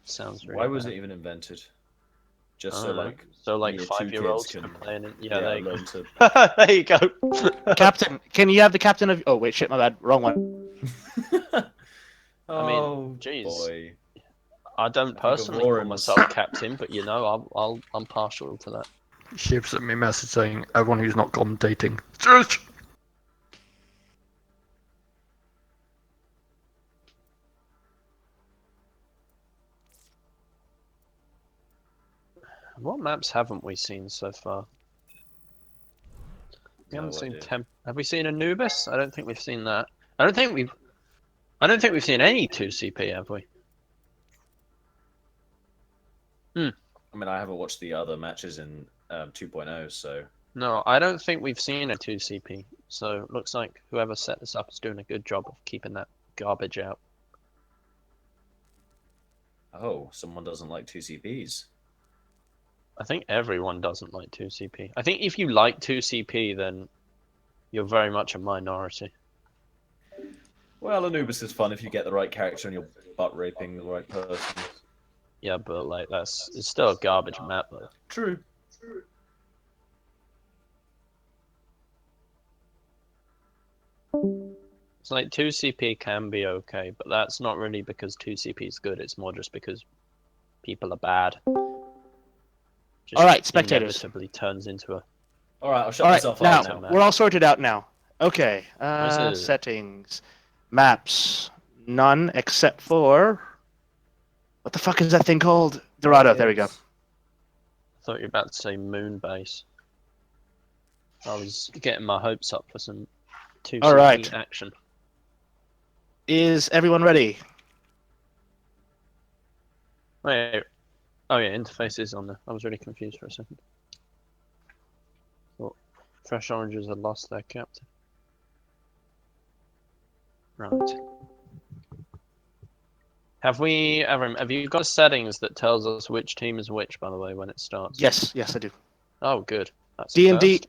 Sounds really Why was bad. it even invented? Just so like year 5-year-olds two can kids play in it. yeah, Yeah, learn to. there you go. Captain, can you have the captain of? Oh wait, shit, my bad, wrong one. I mean, Oh jeez. boy. I don't I think personally call Avorim's- myself captain, but you know, I'm partial to that. Shib sent me a message saying everyone who's not commentating. Just. What maps haven't we seen so far? We haven't No seen idea. Have we seen Anubis? I don't think we've seen that. I don't think we've seen any 2CP, have we? I mean, I haven't watched the other matches in 2.0, so No, I don't think we've seen a 2CP. So it looks like whoever set this up is doing a good job of keeping that garbage out. oh, someone doesn't like 2CPs. I think everyone doesn't like 2CP. I think if you like 2CP, then you're very much a minority. Well, Anubis is fun if you get the right character and you're butt raping the right person. Yeah, but like it's still a garbage map though. True. It's like 2CP can be okay, but that's not really because 2CP is good. It's more just because people are bad. Just All right, spectators. inevitably turns into a. All right, I'll shut All right, myself now up now. we're all sorted out now. Okay, it? settings, maps, none except for what the fuck is that thing called? Dorado. There we go. I thought you were about to say Moonbase. I was getting my hopes up for some 2CP All right. action. Is everyone ready? Wait. Oh yeah, interface is on there. I was really confused for a second. Thought Fresh Oranges had lost their captain. Right. Have you got settings that tells us which team is which, by the way, when it starts? Yes, yes, I do. Oh, good. That's D&D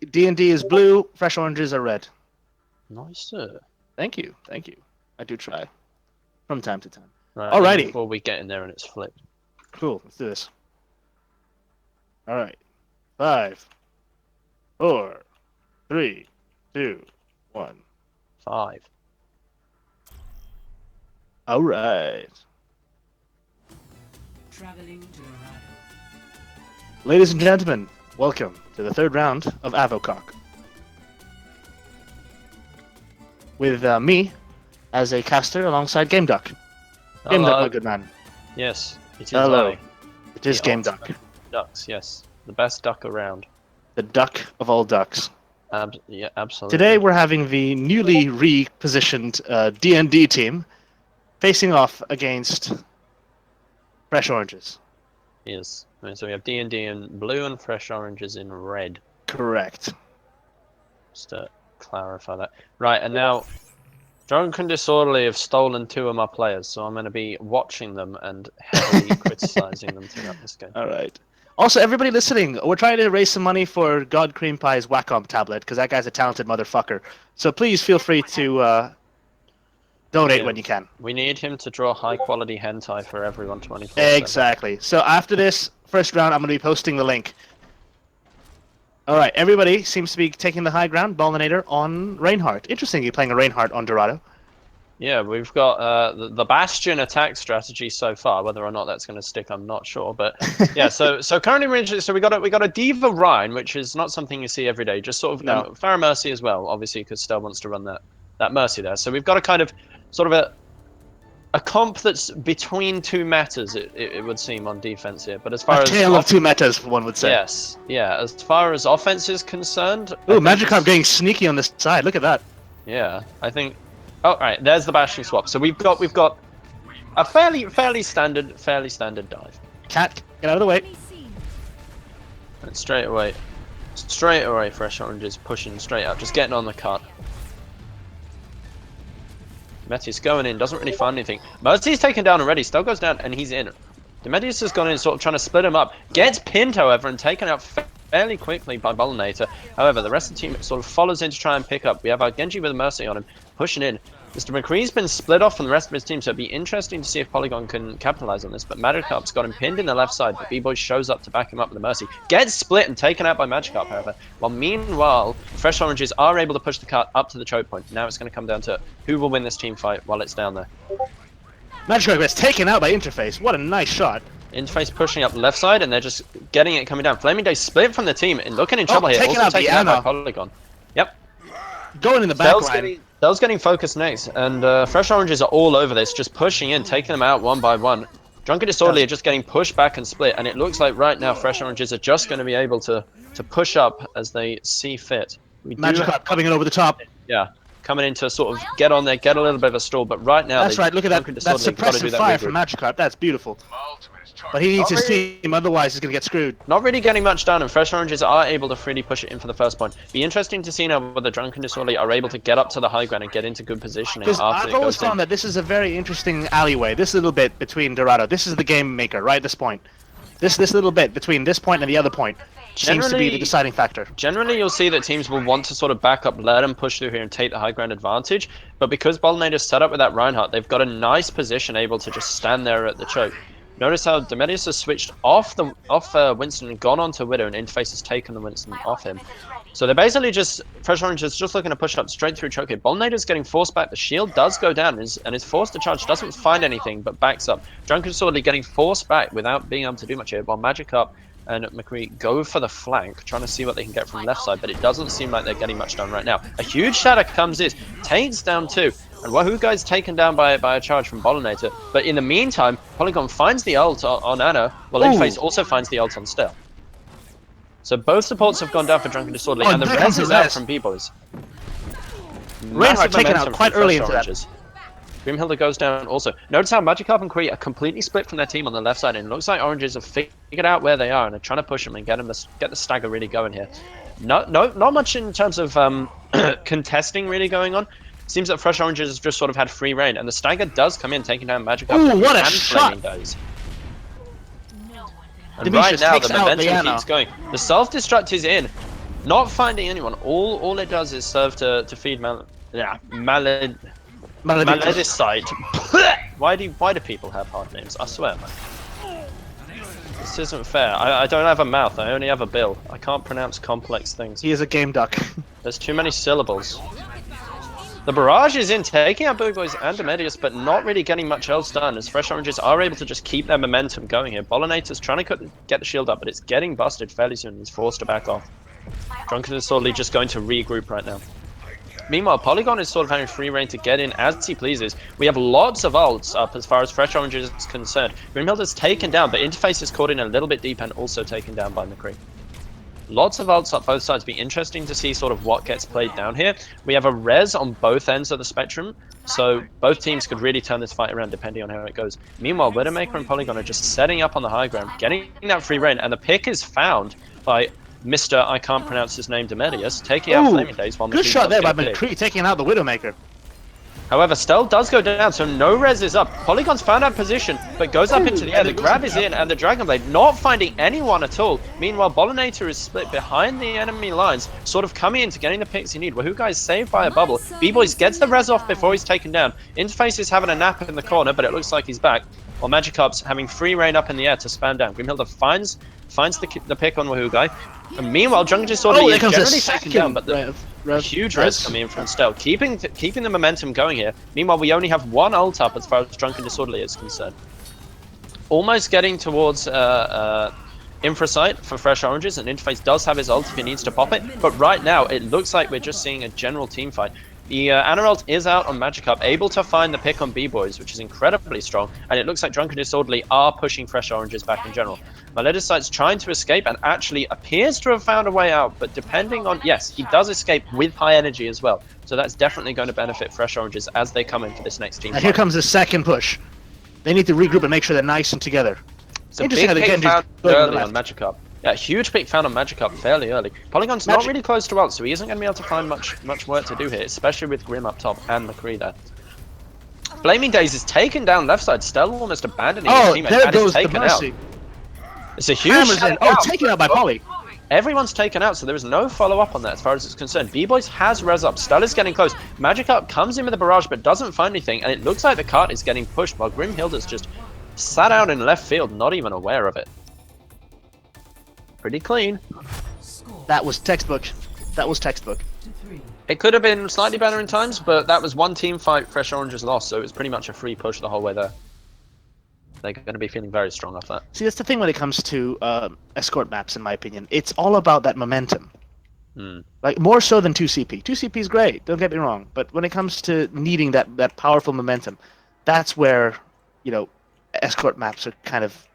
is blue. Fresh oranges are red. Nice, sir. Thank you, thank you. I do try from time to time. Right, Alrighty. before we get in there and it's flipped. Cool. Let's do this. All right. 5, 4, 3, 2, 1. 5. All right. Traveling to Dorado. Ladies and gentlemen, welcome to the third round of Avocock. With me as a caster alongside Game Duck. Game Duck, Hello. my good man. Yes, it is Hello. I. It is The Game ultimate Duck. Ducks, yes. The best duck around. The duck of all ducks. Yeah, absolutely. Today we're having the newly repositioned D&D team facing off against Fresh Oranges. Yes. Right, so we have D&D in blue and Fresh Oranges in red. Correct. Just to clarify that. Right, and now Drunk and Disorderly have stolen 2 of my players, so I'm going to be watching them and heavily criticizing them throughout this game. All right. Also, everybody listening, we're trying to raise some money for God Cream Pie's Wacom tablet because that guy's a talented motherfucker. So please feel free to donate when you can. We need him to draw high quality hentai for everyone 24/7. Exactly. So after this first round, I'm going to be posting the link. All right. Everybody seems to be taking the high ground. Ballinator on Reinhardt. Interesting, you're playing a Reinhardt on Dorado. Yeah, we've got the Bastion attack strategy so far. Whether or not that's going to stick, I'm not sure. But yeah, so currently we got a Diva Rhine, which is not something you see every day. Just sort of No. Farah Mercy as well, obviously, because Stel wants to run that Mercy there. So we've got a kind of sort of a comp that's between 2 metas. It would seem on defense here. But as far A as tale of 2 metas, one would say. yes, yeah. As far as offense is concerned, Ooh, Magikarp getting sneaky on this side. Look at that. yeah, I think. Oh, right. There's the Bastion swap. So we've got a fairly standard dive. Cat, get out of the way. And straight away, Fresh Oranges pushing straight up, just getting on the cut. Metis going in, doesn't really find anything. Mercy's taken down already. Still goes down, and he's in. Demetius has gone in, sort of trying to split him up. Gets pinned, however, and taken out fairly quickly by Ballinator. However, the rest of the team sort of follows in to try and pick up. We have our Genji with a Mercy on him, pushing in. Mr. McCree's been split off from the rest of his team, so it'd be interesting to see if Polygon can capitalize on this. But Magikarp's got him pinned in the left side, but B-Boy shows up to back him up with a Mercy. Gets split and taken out by Magikarp, however. While meanwhile, Fresh Oranges are able to push the cart up to the choke point. Now it's going to come down to who will win this team fight while it's down there. Magikarp gets taken out by Interface. What a nice shot. Interface pushing up left side, and they're just getting it coming down. Flaming Day split from the team and looking in trouble here. Taking also out taken out by Diana. Polygon. Yep. Going in the back line. Dell's getting focused next, and Fresh Oranges are all over this, just pushing in, taking them out one by one. Drunken Disorderly are just getting pushed back and split, and it looks like right now Fresh Oranges are just going to be able to push up as they see fit. Magikarp coming in over the top. Yeah, coming in to sort of get on there, get a little bit of a stall, but right now... That's right, look at that suppressive fire from Magikarp, that's beautiful. But he needs his team, otherwise he's going to get screwed. Not really getting much done, and Fresh Oranges are able to freely push it in for the first point. Be interesting to see now whether Drunken Disorderly are able to get up to the high ground and get into good positioning after I've always found that this is a very interesting alleyway, this little bit between Dorado. This is the game maker, right at this point. This little bit between this point and the other point seems to be the deciding factor. Generally, you'll see that teams will want to sort of back up, let them push through here and take the high ground advantage. But because Bolinator's set up with that Reinhardt, they've got a nice position able to just stand there at the choke. Notice how Demedius has switched off Winston and gone on to Widow, and Interface has taken the Winston off him. So they're basically just, Fresh Orange is just looking to push up straight through choke here. Bolinator's getting forced back, the shield does go down, and is forced to charge, doesn't find anything, but backs up. Drunken Disorderly getting forced back without being able to do much here, while Magikarp and McCree go for the flank, trying to see what they can get from left side, but it doesn't seem like they're getting much done right now. A huge shatter comes in, takes down two, and Wahoo Guy's taken down by a charge from Bolinator. But in the meantime, Polygon finds the ult on Anna, while Interface also finds the ult on Stell. So both supports have gone down for Drunken Disorderly, and the res is out from B-Boys. Reinhardt taken out quite early into that. Grimhilda goes down also. Notice how Magikarp and Kree are completely split from their team on the left side, and it looks like Oranges have figured out where they are and are trying to push them and get the stagger really going here. Not much in terms of contesting really going on. Seems that Fresh Oranges has just sort of had free reign, and the stagger does come in, taking down Magikarp. Ooh, what a shot! And right now, the momentum keeps going. The self-destruct is in, not finding anyone. All it does is serve to feed Maledicite. Why do people have hard names? I swear, man. This isn't fair. I don't have a mouth. I only have a bill. I can't pronounce complex things. He is a game duck. There's too many syllables. The barrage is in, taking out B-Boys and Demedius, but not really getting much else done, as Fresh Oranges are able to just keep their momentum going here. Bolinator's trying to get the shield up, but it's getting busted fairly soon, and he's forced to back off. Drunken Disorderly just going to regroup right now. Meanwhile, Polygon is sort of having free reign to get in as he pleases. We have lots of ults up as far as Fresh Oranges is concerned. Grimhilda's taken down, but Interface is caught in a little bit deep and also taken down by McCree. Lots of ults up both sides. Be interesting to see sort of what gets played down here. We have a res on both ends of the spectrum, so both teams could really turn this fight around depending on how it goes. Meanwhile, Widowmaker and Polygon are just setting up on the high ground, getting that free reign, and the pick is found by Mr. I can't pronounce his name, Demedius, taking out Flaming Days while good shot there by McCree, taking out the Widowmaker. However, Stell does go down, so no res is up. Polygon's found out position, but goes up into the air. The grab is in, and the Dragon Blade not finding anyone at all. Meanwhile, Bolinator is split behind the enemy lines, sort of coming into getting the picks he needs. Wahoo Guy is saved by a bubble. B-Boys gets the res off before he's taken down. Interface is having a nap in the corner, but it looks like he's back. While Magikarp's having free reign up in the air to span down. Grimhilda finds the pick on Wahoo Guy. And meanwhile, Drunken Disorderly is generally taken down, but the huge res coming in from Stell, keeping the momentum going here. Meanwhile, we only have one ult up as far as Drunken Disorderly is concerned. Almost getting towards Infrasight for Fresh Oranges, and Interface does have his ult if he needs to pop it. But right now, it looks like we're just seeing a general team fight. The Ana ult is out on Magikarp, able to find the pick on B-Boys, which is incredibly strong, and it looks like Drunken Disorderly are pushing Fresh Oranges back in general. Maledicite's trying to escape and actually appears to have found a way out, but depending on... Yes, he does escape with high energy as well, so that's definitely going to benefit Fresh Oranges as they come in for this next team fight. Here comes the second push. They need to regroup and make sure they're nice and together. It's a big pick found early on Magikarp. Yeah, huge pick found on Magikarp fairly early. Polygon's not really close to ult, so he isn't going to be able to find much work to do here, especially with Grim up top and McCree there. Flaming Days is taken down left side, Stell almost abandoning his teammate and is taken out. It's a huge taken out by Poly. everyone's taken out, so there is no follow-up on that as far as it's concerned. B-Boys has res up. Stella's getting close. Magikarp comes in with a barrage, but doesn't find anything, and it looks like the cart is getting pushed, while Grimhilda's just sat out in left field, not even aware of it. Pretty clean. That was textbook. That was textbook. It could have been slightly better in times, but that was one team fight Fresh Orange's lost, so it was pretty much a free push the whole way there. They're going to be feeling very strong off that. See, that's the thing when it comes to escort maps, in my opinion. It's all about that momentum. Like, more so than 2CP. 2CP is great, don't get me wrong. But when it comes to needing that powerful momentum, that's where, you know, escort maps are kind of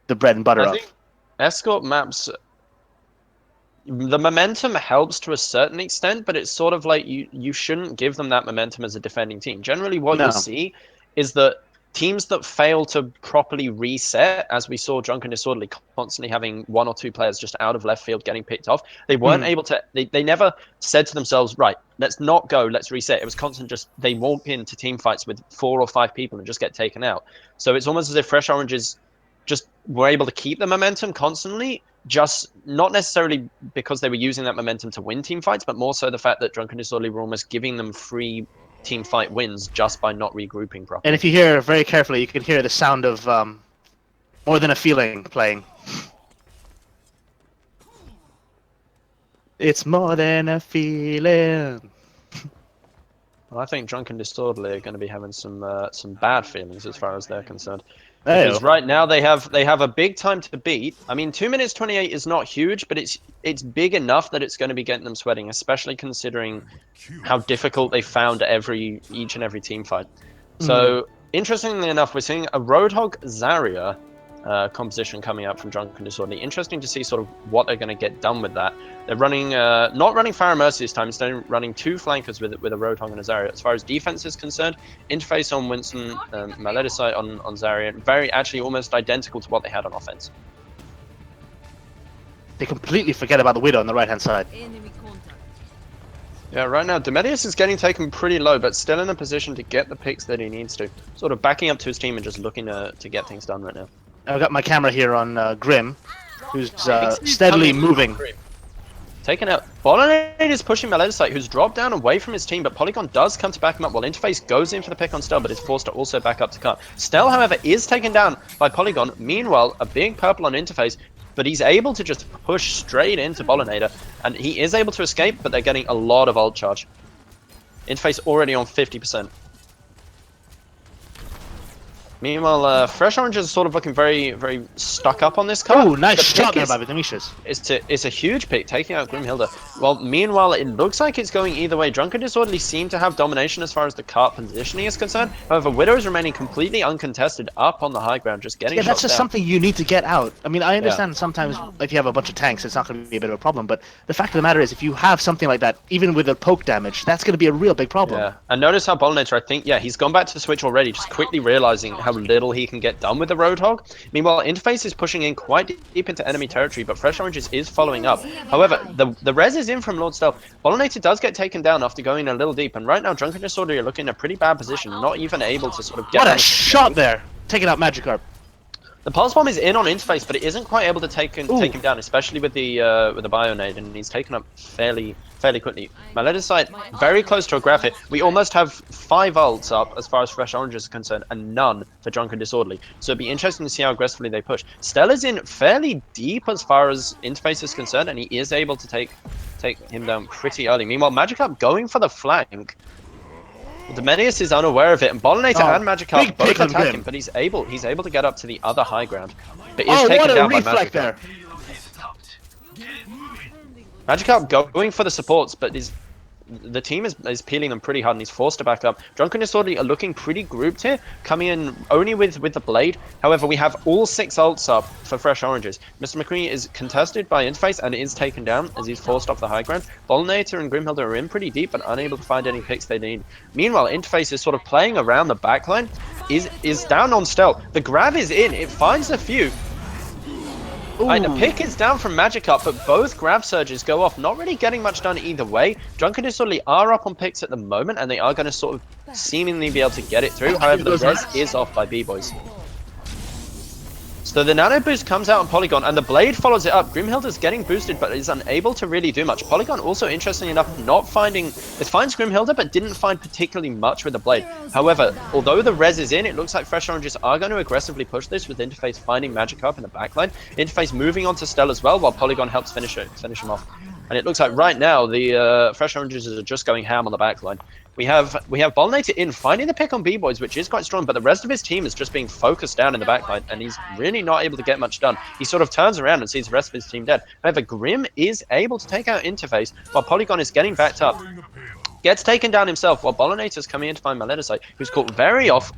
the bread and butter I of. think escort maps, the momentum helps to a certain extent, but it's sort of like you shouldn't give them that momentum as a defending team. Generally, what you'll see is that teams that fail to properly reset, as we saw Drunken Disorderly constantly having one or two players just out of left field getting picked off, they weren't able to, they never said to themselves, right, let's not go, let's reset. It was constant, just they walk into team fights with 4 or 5 people and just get taken out. So it's almost as if Fresh Oranges just were able to keep the momentum constantly, just not necessarily because they were using that momentum to win team fights, but more so the fact that Drunken Disorderly were almost giving them free team fight wins just by not regrouping properly. And if you hear very carefully, you can hear the sound of More Than a Feeling playing. It's more than a feeling. Well, I think Drunken Disorderly are going to be having some bad feelings as far as they're concerned. Because right now they have a big time to beat. I mean, 2 minutes 28 is not huge, but it's big enough that it's going to be getting them sweating, especially considering how difficult they found each and every team fight. So interestingly enough, we're seeing a Roadhog Zarya composition coming out from Drunken Disorderly. Interesting to see sort of what they're going to get done with that. They're running not running Fire Mercy this time, instead running 2 flankers with a Roadhog and a Zarya. As far as defense is concerned, interface on Winston, Maledicite on Zarya, very actually almost identical to what they had on offense. They completely forget about the Widow on the right hand side. Yeah, right now Demedius is getting taken pretty low, but still in a position to get the picks that he needs to. Sort of backing up to his team and just looking to get things done right now. I've got my camera here on Grim, who's steadily moving. Taken out. Bolonade is pushing Maledicite, who's dropped down away from his team, but Polygon does come to back him up while Interface goes in for the pick on Stel, but is forced to also back up to cut. Stel, however, is taken down by Polygon. Meanwhile, a big purple on Interface, but he's able to just push straight into Bolonade, and he is able to escape, but they're getting a lot of ult charge. Interface already on 50%. Meanwhile, Fresh Orange is sort of looking very, very stuck up on this card. Oh, nice shot there by Vitamishas. It's a huge pick, taking out Grimhilda. Well, meanwhile, it looks like it's going either way. Drunken Disorderly seem to have domination as far as the cart positioning is concerned. However, Widow is remaining completely uncontested up on the high ground, just getting Yeah, that's shot just down. something you need to get out. I mean, I understand sometimes if you have a bunch of tanks, it's not going to be a bit of a problem, but the fact of the matter is, if you have something like that, even with the poke damage, that's going to be a real big problem. Yeah, and notice how Bolinator, I think, yeah, he's gone back to the switch already, just quickly realizing how little he can get done with the Roadhog. Meanwhile, Interface is pushing in quite deep into enemy territory, but Fresh Oranges is following up. However, the res is in from Lord Stealth. Bolinator does get taken down after going a little deep, and right now Drunken Disorderly are looking in a pretty bad position, not even able to sort of get... What a shot there! Taking out Magikarp. The Pulse Bomb is in on Interface, but it isn't quite able to take him down, especially with the Bionade, and he's taken up fairly quickly. Maledicite very close to a grab hit. We almost have 5 ults up as far as Fresh Oranges is concerned, and none for Drunken Disorderly. So it'd be interesting to see how aggressively they push. Stella's in fairly deep as far as Interface is concerned, and he is able to take him down pretty early. Meanwhile, Magikarp going for the flank. Demedius is unaware of it, and Bolinator and Magikarp both attack him, but he's able to get up to the other high ground. But is taken down by Magikarp. There. Magikarp going for the supports, but the team is peeling them pretty hard, and he's forced to back up. Drunken Disorderly are looking pretty grouped here, coming in only with the Blade. However, we have all 6 ults up for Fresh Oranges. Mr. McQueen is contested by Interface and is taken down as he's forced off the high ground. Bolinator and Grimhilda are in pretty deep, but unable to find any picks they need. Meanwhile, Interface is sort of playing around the backline, is down on Stealth. The grab is in, it finds a few. Right, the pick is down from Magikarp, but both grab surges go off, not really getting much done either way. Drunken Disorderly are up on picks at the moment, and they are going to sort of seemingly be able to get it through. However, the res is off by B-Boys. So the nano boost comes out on Polygon, and the blade follows it up. Grimhilda's getting boosted, but is unable to really do much. Polygon also, interestingly enough, not finding... It finds Grimhilda, but didn't find particularly much with the blade. However, although the res is in, it looks like Fresh Oranges are going to aggressively push this, with Interface finding Magikarp in the backline. Interface moving on to Stell as well, while Polygon helps finish him off. And it looks like right now, the Fresh Oranges are just going ham on the backline. We have Bolnator in, finding the pick on B-Boys, which is quite strong, but the rest of his team is just being focused down in the backline, and he's really not able to get much done. He sort of turns around and sees the rest of his team dead. However, Grim is able to take out Interface, while Polygon is getting backed up. Gets taken down himself, while Bolinator's coming in to find Maledicite, who's caught very off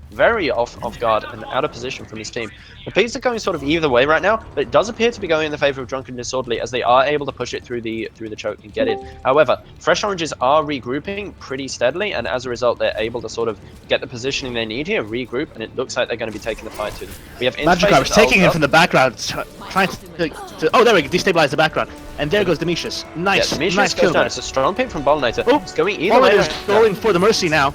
guard and out of position from his team. The picks are going sort of either way right now, but it does appear to be going in the favor of Drunken Disorderly, as they are able to push it through the choke and get in. However, Fresh Oranges are regrouping pretty steadily, and as a result, they're able to sort of get the positioning they need here, regroup, and it looks like they're going to be taking the fight to them. We have Magikarp's taking him from the background, trying to oh, there we go, destabilize the background. And there goes Demetrius. Nice, yeah, Demetrius nice goes kill. Down. It's a strong pick from Bolnator. Oh, it's going either way. Is going for the Mercy now.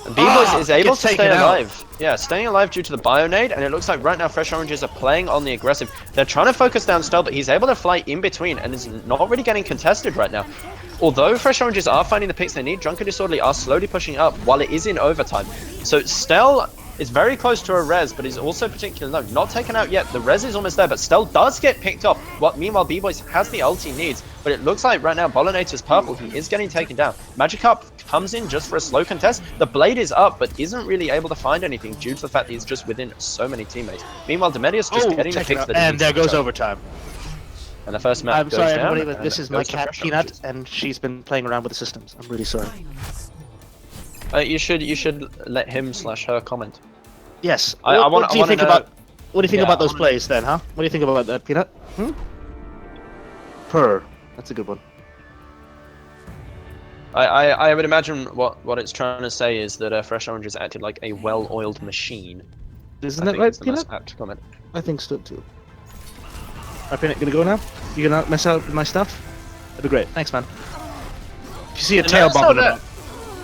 And B-Boys is able to stay alive. Out. Yeah, staying alive due to the Bionade, and it looks like right now Fresh Oranges are playing on the aggressive. They're trying to focus down Stell, but he's able to fly in between and is not really getting contested right now. Although Fresh Oranges are finding the picks they need, Drunken Disorderly are slowly pushing up while it is in overtime. So Stell is very close to a res, but he's also particularly low. Not taken out yet. The res is almost there, but Stell does get picked off. Meanwhile, B-Boys has the ult he needs, but it looks like right now Bolinator's purple. He is getting taken down. Magikarp comes in just for a slow contest. The blade is up, but isn't really able to find anything due to the fact that he's just within so many teammates. Meanwhile, Demedius just getting the picks that he and needs. there goes overtime. And the first map I'm goes sorry, down, everybody, but this is my cat Fresh Peanut, Oranges. and she's been playing around with the systems. I'm really sorry. You should let him/her comment. Yes. What do you think about those plays then, huh? What do you think about that, Peanut? Purr. That's a good one. I would imagine what it's trying to say is that Fresh Oranges acted like a well-oiled machine. Isn't that right, Peanut? Most apt comment. I think so too. Alright, Peanut, gonna go now? You gonna mess out with my stuff? That'd be great. Thanks, man. If you see a tail bobbing about.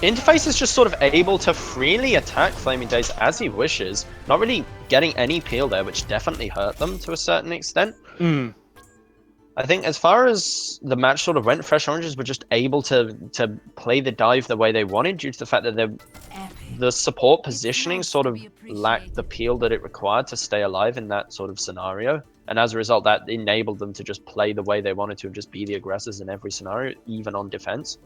Interface is just sort of able to freely attack Flaming Days as he wishes, not really getting any peel there, which definitely hurt them to a certain extent. I think as far as the match sort of went, Fresh Oranges were just able to play the dive the way they wanted due to the fact that the support positioning sort of lacked the peel that it required to stay alive in that sort of scenario. And as a result, that enabled them to just play the way they wanted to and just be the aggressors in every scenario, even on defense.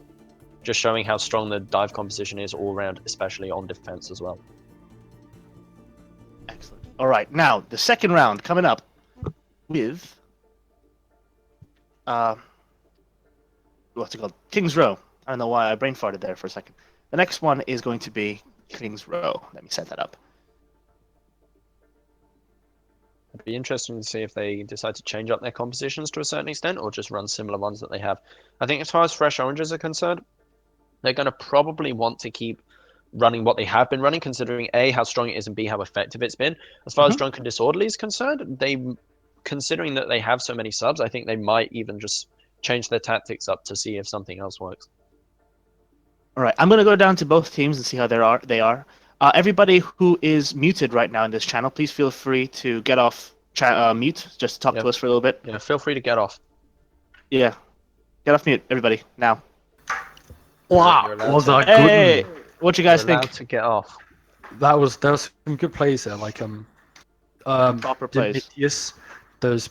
Just showing how strong the dive composition is all around, especially on defense as well. Excellent. All right, now the second round coming up with what's it called? King's Row. I don't know why I brain farted there for a second. The next one is going to be King's Row. Let me set that up. It'd be interesting to see if they decide to change up their compositions to a certain extent or just run similar ones that they have. I think as far as Fresh Oranges are concerned, they're going to probably want to keep running what they have been running, considering A, how strong it is, and B, how effective it's been. As far as Drunken Disorderly is concerned, considering that they have so many subs, I think they might even just change their tactics up to see if something else works. All right, I'm going to go down to both teams and see how they are. Everybody who is muted right now in this channel, please feel free to get off mute, just to talk to us for a little bit. Yeah, feel free to get off. Yeah, get off mute, everybody, now. Wow, was that good? Hey, what you guys You're allowed think? to get off. There was some good plays there, like Proper plays. Demetrius, those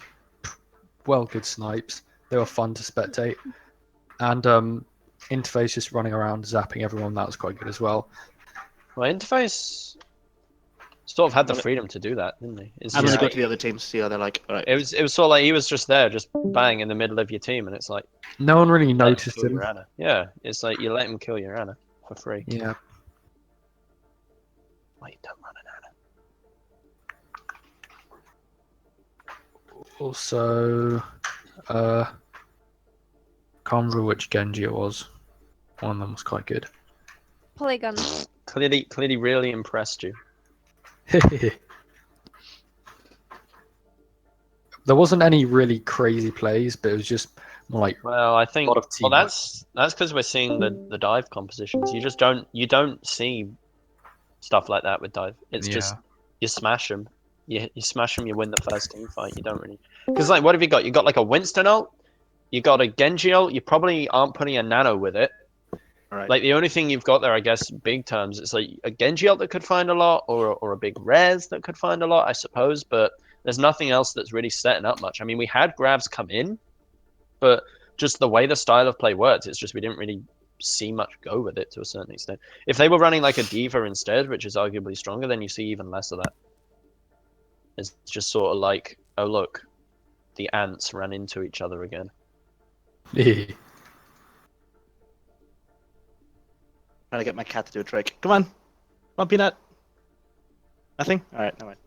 good snipes. They were fun to spectate, and Interface just running around zapping everyone. That was quite good as well. Well, Interface sort of had the freedom to do that, didn't he? I'm going to go to the other teams, see how they're like. All right. It was sort of like he was just there, just bang in the middle of your team, and it's like No one really let him noticed kill him. your Ana. Yeah, it's like you let him kill your Ana for free. Yeah. Wait, don't run an Ana. Also, can't remember which Genji it was. One of them was quite good. Polygon. Clearly really impressed you. There wasn't any really crazy plays, but it was just more like Well, I think lot of well teamwork. that's because we're seeing the dive compositions. You don't see stuff like that with dive. It's just you smash them You smash them, you win the first team fight. You don't really, because like, what have you got? You got like a Winston ult, you got a Genji ult. You probably aren't putting a Nano with it. All right. Like the only thing you've got there, I guess, big terms, it's like a Genji ult that could find a lot, or a big Res that could find a lot, I suppose. But there's nothing else that's really setting up much. I mean, we had grabs come in, but just the way the style of play worked, it's just we didn't really see much go with it to a certain extent. If they were running like a D.Va instead, which is arguably stronger, then you see even less of that. It's just sort of like, oh look, the ants ran into each other again. Trying to get my cat to do a trick. Come on. Come on, Peanut. Nothing? Alright, never mind.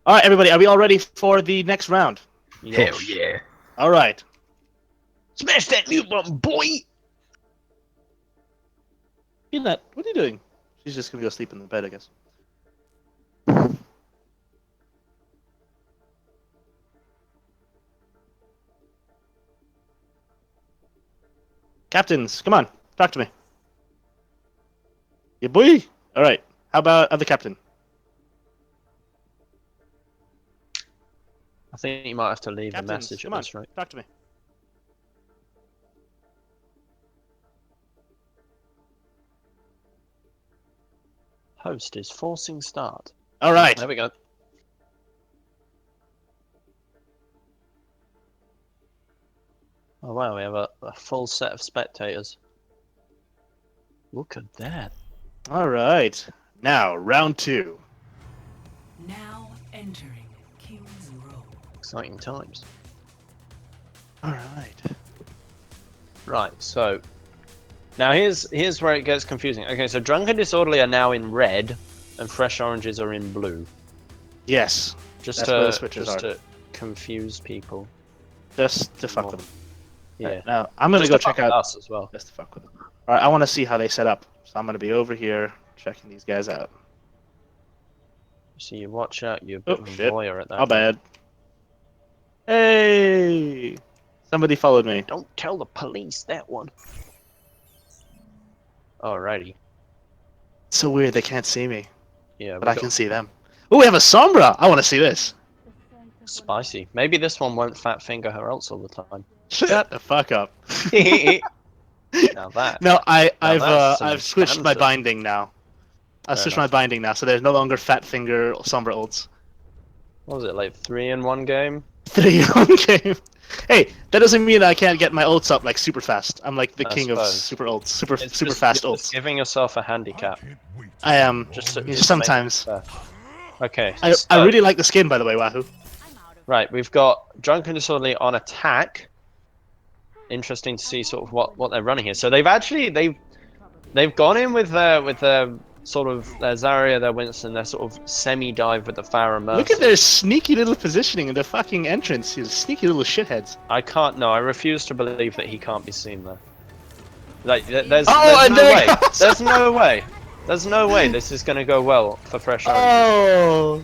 Alright, everybody, are we all ready for the next round? Hell yeah. Alright. Smash that mute button, boy! Peanut, what are you doing? She's just gonna go sleep in the bed, I guess. Captains, come on, talk to me. Yeah, boy. All right. How about other captain? I think you might have to leave a Captains, message come at on, this, right? talk to me. Host is forcing start. All right. There we go. Oh wow, we have a full set of spectators. Look at that. All right. Now, round 2. Now entering King's Row. Exciting times. All right. Right, so now here's where it gets confusing. Okay, so Drunk and Disorderly are now in red, and Fresh Oranges are in blue. Yes. Just That's where the to switches just are. to confuse people. Just to fuck with them. Yeah. Right, now, I'm going to Just go to check fuck out... us as well. Just to fuck with them. All right, I want to see how they set up. So I'm going to be over here checking these guys out. So you watch out, you Oh, shit. voyeur at that. How bad. Hey! Somebody followed me. Don't tell the police that one. Alrighty. It's so weird they can't see me, Yeah, but I can see them. Oh, we have a Sombra! I want to see this. spicy. Maybe this one won't fat finger her ults all the time. Shut the fuck up. Now that. No, that's some I've switched my expansive. binding now. I've Fair switched enough. my binding now, so there's no longer Fat Finger or Sombra ults. What was it, like 3 in 1 game? 3 on game. Hey, that doesn't mean I can't get my ults up like super fast. I'm like the I king of suppose. super ults, super It's super just- fast you're just ults. giving yourself a handicap. I am. Just to- Sometimes. Okay. I so- really like the skin, by the way, Wahoo. Right, we've got Drunken Disorderly on attack. Interesting to see sort of what they're running here. So they've gone in with their sort of their Zarya, their Winston, their sort of semi-dive with the Pharah Mercy. Look at their sneaky little positioning in the fucking entrance. You sneaky little shitheads. I refuse to believe that he can't be seen there. Like, there's Oh, and no there way. it goes. There's no way. There's no way this is going to go well for Fresh Orange. Oh.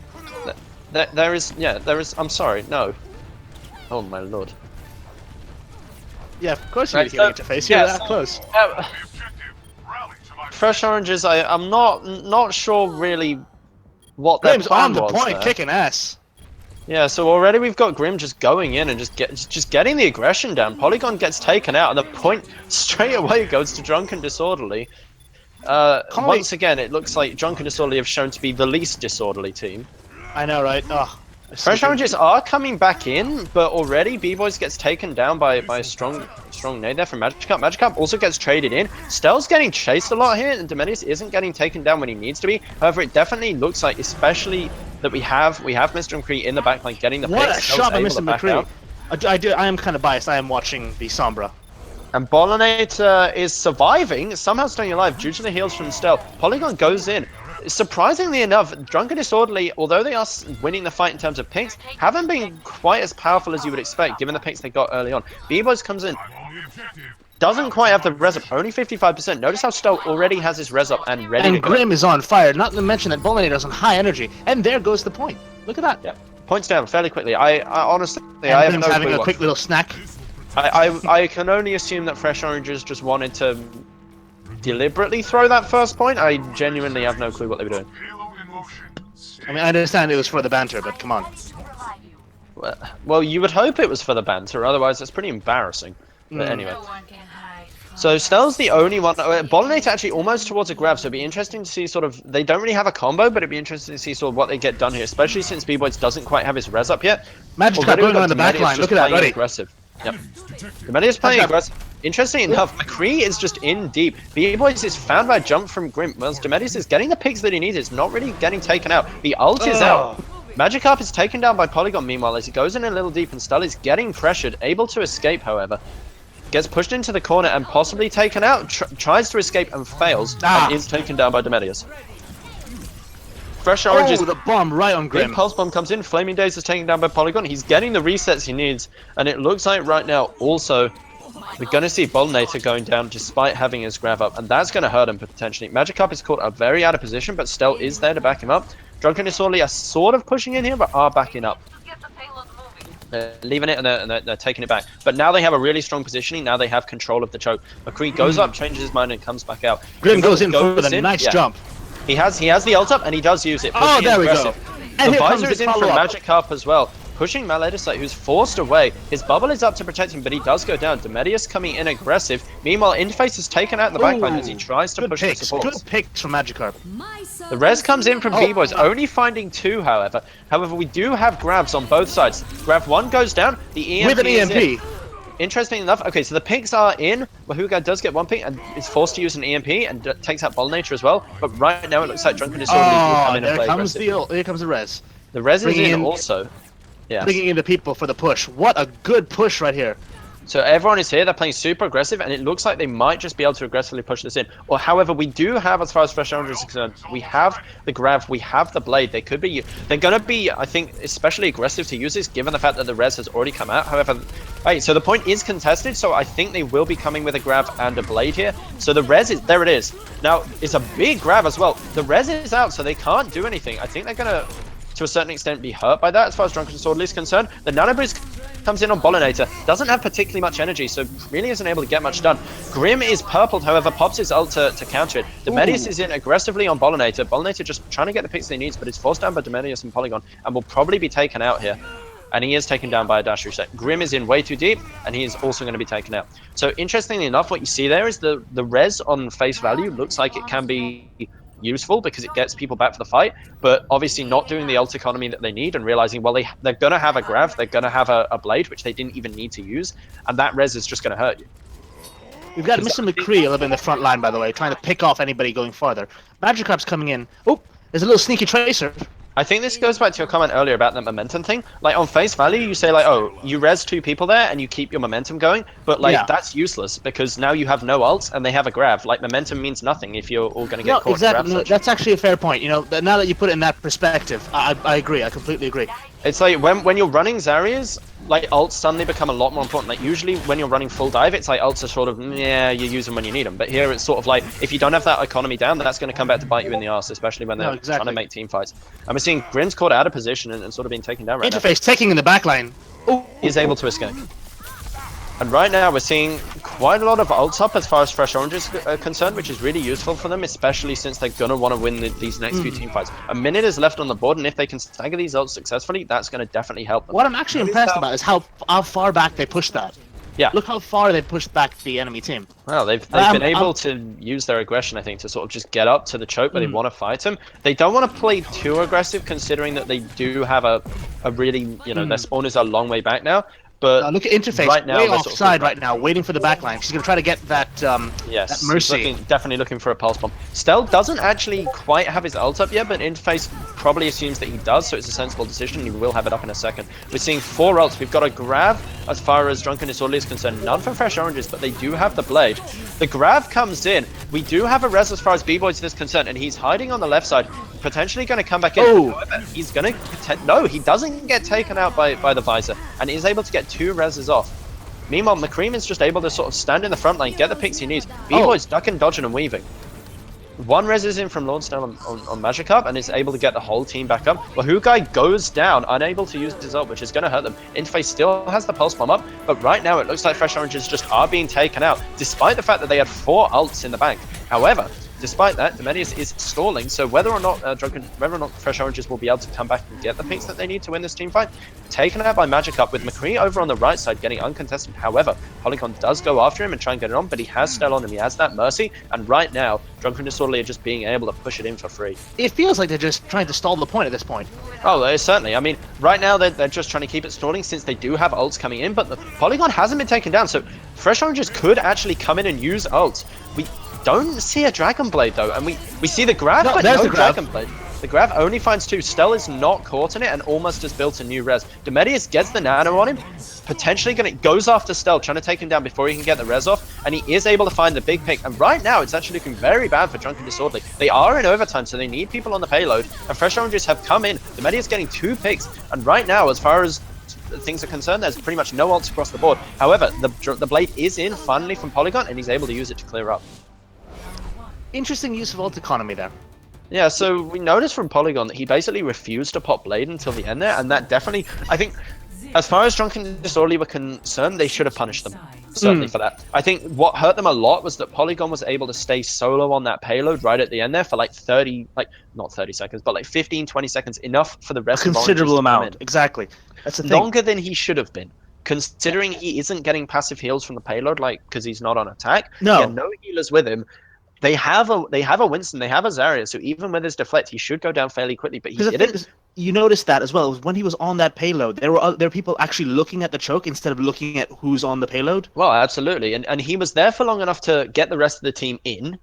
There is, I'm sorry, no. Oh my lord. Yeah, of course you Right, need healing so- interface. You're yeah, that so- close. Fresh Oranges, I'm not sure really what their Grim's plan on the was point, there. kicking ass. Yeah, so already we've got Grim just going in and just getting the aggression down. Polygon gets taken out, and the point straight away goes to Drunken Disorderly. Once again, it looks like Drunken Disorderly have shown to be the least disorderly team. I know, right? Oh. Fresh Oranges are coming back in, but already B-Boys gets taken down by a strong nade there from Magikarp. Magikarp also gets traded in. Stell's getting chased a lot here, and Domenius isn't getting taken down when he needs to be. However, it definitely looks like, especially that we have Mr. McCree in the backline getting the What picks. a Stell's shot by able Mr. to back McCree. out. I am kind of biased. I am watching the Sombra. And Bolinator is surviving, somehow staying alive due to the heals from Stell. Polygon goes in. Surprisingly enough, Drunken Disorderly, although they are winning the fight in terms of picks, haven't been quite as powerful as you would expect, given the picks they got early on. B-Boys comes in, doesn't quite have the res up, only 55%. Notice how Stell already has his res up and ready to And go. Grim is on fire, not to mention that Bolinator's on high energy. And there goes the point. Look at that. Yeah, points down fairly quickly. I honestly, And I have Grim's no having clue a what- quick little snack. I can only assume that Fresh Oranges just wanted to deliberately throw that first point. I genuinely have no clue what they were doing. I mean, I understand it was for the banter, but come on. Well, you would hope it was for the banter, otherwise it's pretty embarrassing. But anyway. So Stell's the only one. Bolinator actually almost towards a grab, so it'd be interesting to see sort of. They don't really have a combo, but it'd be interesting to see sort of what they get done here, especially since B-Boys doesn't quite have his res up yet. Magic Trap going on the back line. Look at that, buddy. Aggressive. Yep. Demedius playing aggressive. Interesting enough, McCree is just in deep. B-Boys is found by a jump from Grim. Whilst Demedius is getting the picks that he needs, it's not really getting taken out. The ult is out. Magikarp is taken down by Polygon meanwhile as he goes in a little deep, and Stell is getting pressured, able to escape however. Gets pushed into the corner and possibly taken out. Tries to escape and fails. And is taken down by Demedius. Fresh Oranges. Oh, the bomb right on Grim. Big Pulse Bomb comes in. Flaming Days is taken down by Polygon. He's getting the resets he needs. And it looks like right now also we're going to see Bolinator going down despite having his grab up. And that's going to hurt him potentially. Magikarp is caught very out of position, but Stell is there to back him up. Drunken Disorderly are sort of pushing in here, but are backing up. Leaving it and they're taking it back. But now they have a really strong positioning. Now they have control of the choke. McCree goes up, changes his mind, and comes back out. Grim goes in for the nice jump. He has the ult up, and he does use it. Oh, there we go. And the visor is in from Magikarp as well. Pushing Maledicite, who's forced away. His bubble is up to protect him, but he does go down. Demedius coming in aggressive. Meanwhile, Interface is taken out in the backline as he tries to push the support. Good picks from Magikarp. The res comes in from B-Boys, only finding 2, however. However, we do have grabs on both sides. Grab 1 goes down, the EMP with an EMP. Interesting enough, okay, so the picks are in. Wahuga does get 1 pick and is forced to use an EMP and takes out Bolinator as well. But right now it looks like Drunken Disorderly will come in and play aggressive. Here comes the res. The res is in also. Yeah. Bringing in the people for the push. What a good push right here. So everyone is here, they're playing super aggressive, and it looks like they might just be able to aggressively push this in. Or however, we do have, as far as Fresh Orange is concerned, we have the Grav, we have the Blade. They're going to be, I think, especially aggressive to use this, given the fact that the res has already come out. However, right, so the point is contested, so I think they will be coming with a Grav and a Blade here. So the res is, there it is. Now, it's a big Grav as well. The res is out, so they can't do anything. I think they're going to a certain extent be hurt by that as far as Drunken Disorderly is concerned. The Nano Boost comes in on Bolinator, doesn't have particularly much energy, so really isn't able to get much done. Grim is purpled, however, pops his ult to counter it. Demedius is in aggressively on Bolinator. Bolinator just trying to get the picks he needs, but is forced down by Demedius and Polygon, and will probably be taken out here. And he is taken down by a dash reset. Grim is in way too deep, and he is also going to be taken out. So interestingly enough, what you see there is the res on face value looks like it can be useful because it gets people back for the fight, but obviously not doing the ult economy that they need and realizing, well, they're going to have a Grav, they're going to have a Blade, which they didn't even need to use, and that res is just going to hurt you. We've got Mr. McCree a little bit in the front line, by the way, trying to pick off anybody going farther. Magikarp's coming in. Oh, there's a little sneaky Tracer. I think this goes back to your comment earlier about the momentum thing. Like, on face value, you say, like, oh, you res 2 people there and you keep your momentum going, but, like, that's useless because now you have no ults and they have a Grav. Like, momentum means nothing if you're all going to get caught. Exactly. No, that's actually a fair point. You know, now that you put it in that perspective, I agree. I completely agree. It's like when you're running Zarya's, like, ults suddenly become a lot more important. Like, usually when you're running full dive, it's like ults are sort of, yeah, you use them when you need them. But here it's sort of like, if you don't have that economy down, that's going to come back to bite you in the arse, especially when they're trying to make team fights. And we're seeing Grim's caught out of position and sort of being taken down right now. Interface taking in the back line. He's able to escape. And right now we're seeing quite a lot of ults up as far as Fresh Orange is concerned, which is really useful for them, especially since they're going to want to win these next few team fights. A minute is left on the board, and if they can stagger these ults successfully, that's going to definitely help them. What I'm actually impressed about is how far back they pushed that. Yeah. Look how far they pushed back the enemy team. Well, they've been able to use their aggression, I think, to sort of just get up to the choke, but they want to fight him. They don't want to play too aggressive, considering that they do have a really, you know, their spawn is a long way back now. But look at Interface, right now, way offside right now, waiting for the backline. She's going to try to get that, yes, that Mercy. Definitely looking for a Pulse Bomb. Stell doesn't actually quite have his ult up yet, but Interface probably assumes that he does, so it's a sensible decision. He will have it up in a second. We're seeing 4 ults. We've got a Grav as far as Drunken Disorderly is concerned. None for Fresh Oranges, but they do have the Blade. The Grav comes in. We do have a res as far as B-Boys is concerned, and he's hiding on the left side, potentially going to come back in. Oh! He's going to... No, he doesn't get taken out by the visor, and is able to get 2 reses off. Meanwhile, McCream is just able to sort of stand in the front line, get the picks he needs. B-Boy's ducking, dodging, and weaving. 1 res is in from Lordsnell on Magikarp, and is able to get the whole team back up. Wahugai goes down, unable to use his ult, which is going to hurt them. Interface still has the Pulse Bomb up, but right now it looks like Fresh Oranges just are being taken out, despite the fact that they had 4 ults in the bank. However, despite that, Demedius is stalling. So whether or not Fresh Oranges will be able to come back and get the picks that they need to win this team fight, taken out by Magikarp with McCree over on the right side getting uncontested. However, Polygon does go after him and try and get it on, but he has Stell on him. He has that Mercy, and right now, Drunken Disorderly are just being able to push it in for free. It feels like they're just trying to stall the point at this point. Oh, certainly. I mean, right now they're just trying to keep it stalling since they do have ults coming in, but the Polygon hasn't been taken down, so Fresh Oranges could actually come in and use ults. We don't see a Dragon Blade though, and we see the grab, but there's no the grab. Dragon Blade. The grab only finds 2. Stell is not caught in it and almost has built a new res. Demedius gets the nano on him, potentially goes after Stell, trying to take him down before he can get the res off, and he is able to find the big pick. And right now, it's actually looking very bad for Drunken Disorderly. They are in overtime, so they need people on the payload, and Fresh Oranges have come in. Demedius getting 2 picks, and right now, as far as things are concerned, there's pretty much no ults across the board. However, the blade is in finally from Polygon, and he's able to use it to clear up. Interesting use of ult economy there. Yeah, so we noticed from Polygon that he basically refused to pop Blade until the end there, and that definitely, I think, as far as Drunken Disorderly were concerned, they should have punished them, certainly for that. I think what hurt them a lot was that Polygon was able to stay solo on that payload right at the end there for like not 30 seconds, but like 15, 20 seconds, enough for the rest of Oranges Considerable to come amount, in. exactly. That's the thing. Longer than he should have been. Considering he isn't getting passive heals from the payload, like, because he's not on attack, No. he had no healers with him. They have a Winston, they have a Zarya, so even with his deflect, he should go down fairly quickly, but he didn't. You noticed that as well. When he was on that payload, there were people actually looking at the choke instead of looking at who's on the payload. Well, absolutely, and he was there for long enough to get the rest of the team in,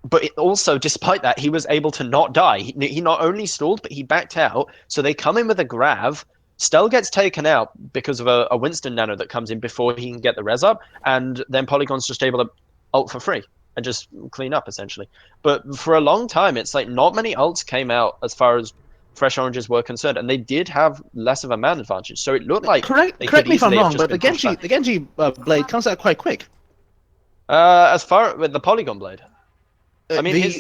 but also, despite that, he was able to not die. He not only stalled, but he backed out, so they come in with a grav. Stell gets taken out because of a Winston nano that comes in before he can get the res up, and then Polygon's just able to ult for free and just clean up, essentially. But for a long time, it's like not many ults came out as far as Fresh Oranges were concerned, and they did have less of a man advantage. So it looked like Correct me if I'm wrong, but the Genji blade comes out quite quick. As far with the Polygon blade, I mean,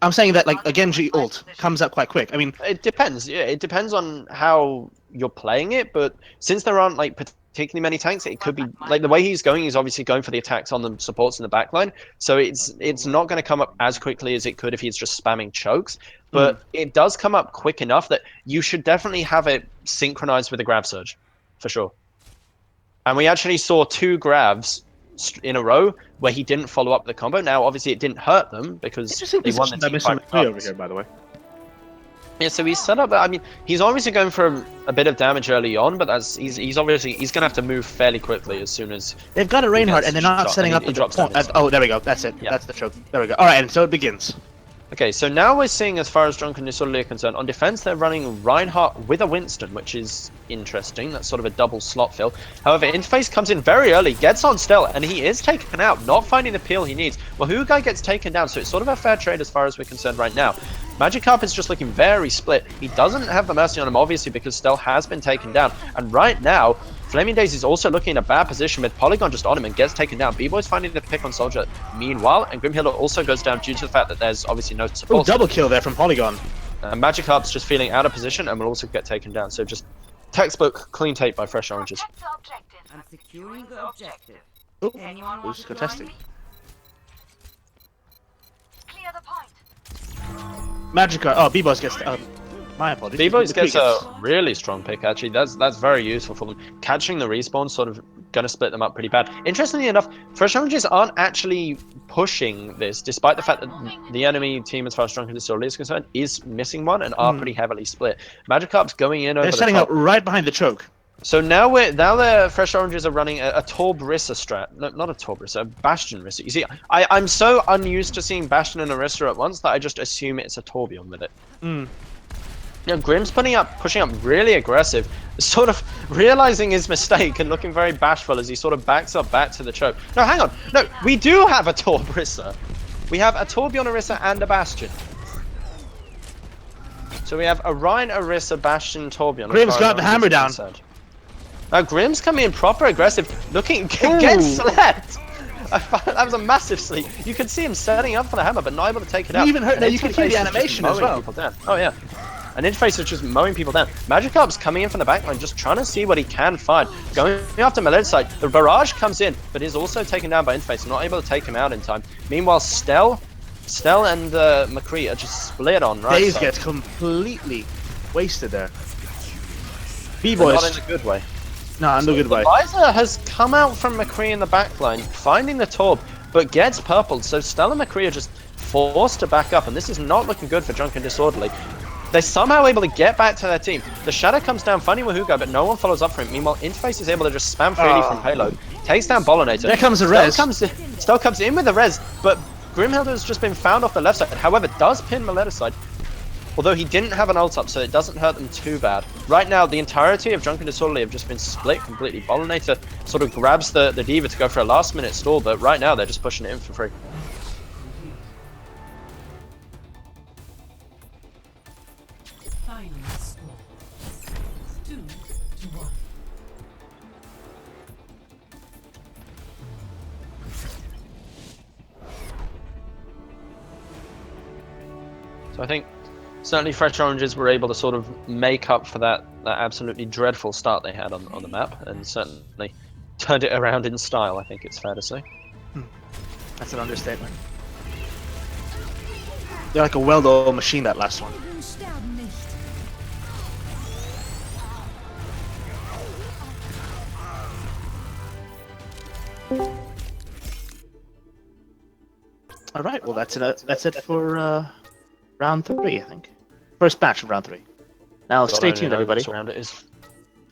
I'm saying that like a Genji ult comes out quite quick. I mean, it depends. Yeah, it depends on how you're playing it. But since there aren't like particularly many tanks, it could be like the way he's going. He's obviously going for the attacks on the supports in the backline. So it's not going to come up as quickly as it could if he's just spamming chokes. But it does come up quick enough that you should definitely have it synchronized with a grab surge, for sure. And we actually saw 2 grabs in a row where he didn't follow up the combo. Now, obviously, it didn't hurt them because they won the team fight over here, by the way. Yeah, so he's set up. I mean, he's obviously going for a bit of damage early on, but he's obviously going to have to move fairly quickly as soon as they've got a Reinhardt and they're not setting up the point. Oh, there we go. That's it. Yeah. That's the choke. There we go. All right, and so it begins. Okay, so now we're seeing, as far as Drunken Disorderly are concerned, on defense they're running Reinhardt with a Winston, which is interesting. That's sort of a double slot fill. However, Interface comes in very early, gets on Stell, and he is taken out, not finding the peel he needs. Well, Hugai gets taken down, so it's sort of a fair trade as far as we're concerned right now. Magikarp is just looking very split. He doesn't have the Mercy on him, obviously, because Stell has been taken down. And right now, Flaming Days is also looking in a bad position with Polygon just on him and gets taken down. B-Boy's finding the pick on Soldier meanwhile, and Grimhealer also goes down due to the fact that there's obviously no support. Double kill there from Polygon. Magikarp's just feeling out of position and will also get taken down. So just textbook clean tape by Fresh Oranges. I'm securing the objective. Oh, Anyone want who's to contesting? join me? Clear the point. Magikarp. Oh, B-Boys gets. My apologies. B-Boys gets a really strong pick, actually. That's very useful for them. Catching the respawn sort of going to split them up pretty bad. Interestingly enough, Fresh Oranges aren't actually pushing this, despite the fact that the enemy team, as far as Drunken Disorderly is concerned, is missing one and are pretty heavily split. Magikarp's going in over the top. They're setting up right behind the choke. So now the Fresh Oranges are running a Torb Rissa strat. No, not a Torb Rissa, a Bastion Rissa. You see, I'm so unused to seeing Bastion and a Rissa at once that I just assume it's a Torbjorn with it. You know, Grimm's pushing up really aggressive, sort of realizing his mistake and looking very bashful as he sort of backs up back to the choke. No, hang on. No, we do have a Torb Rissa. We have a Torbjorn Orisa and a Bastion. So we have a Ryan, Orisa, Bastion, Torbjorn. Grimm's got the hammer down. Now Grimm's coming in proper aggressive, looking gets slept. That was a massive sleep. You could see him setting up for the hammer, but not able to take it out. Even hurt. Now you can hear the Interface is animation just as mowing well. people down. Oh yeah. And Interface is just mowing people down. Magikarp's coming in from the backline, just trying to see what he can find. Going after Meled's side. The barrage comes in, but is also taken down by Interface, not able to take him out in time. Meanwhile, Stell Stell and McCree are just split on right Dave side. gets completely wasted there. But B-boys. not in a good way. No, in a good way. The Visor has come out from McCree in the backline, finding the Torb, but gets purpled, so Stell and McCree are just forced to back up, and this is not looking good for Drunken Disorderly. They're somehow able to get back to their team. The Shadow comes down, finding Wahugo, but no one follows up for him. Meanwhile, Interface is able to just spam freely from payload. Takes down Bollinator. There comes the res. Stell comes in with the res, but Grimhilder has just been found off the left side. However, does pin Maletta side. Although he didn't have an ult up, so it doesn't hurt them too bad. Right now, the entirety of Drunken Disorderly have just been split completely. Bollinator sort of grabs the D.Va to go for a last-minute stall, but right now they're just pushing it in for free. Final score. 2-1. So I think certainly Fresh Oranges were able to sort of make up for that absolutely dreadful start they had on the map, and certainly turned it around in style, I think it's fair to say. That's an understatement. They're like a well-oiled machine, that last one. All right, well that's it for round 3, I think. First match of round 3. Now God stay only tuned, knows everybody. which round it is.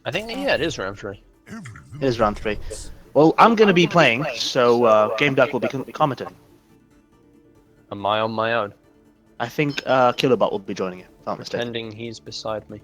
I think, yeah, it is round 3. It is round 3. Well, I'm going to be playing, so Game Duck will be commentating. Am I on my own? I think Kilobot will be joining you, if I'm not mistaken. Pretending he's beside me.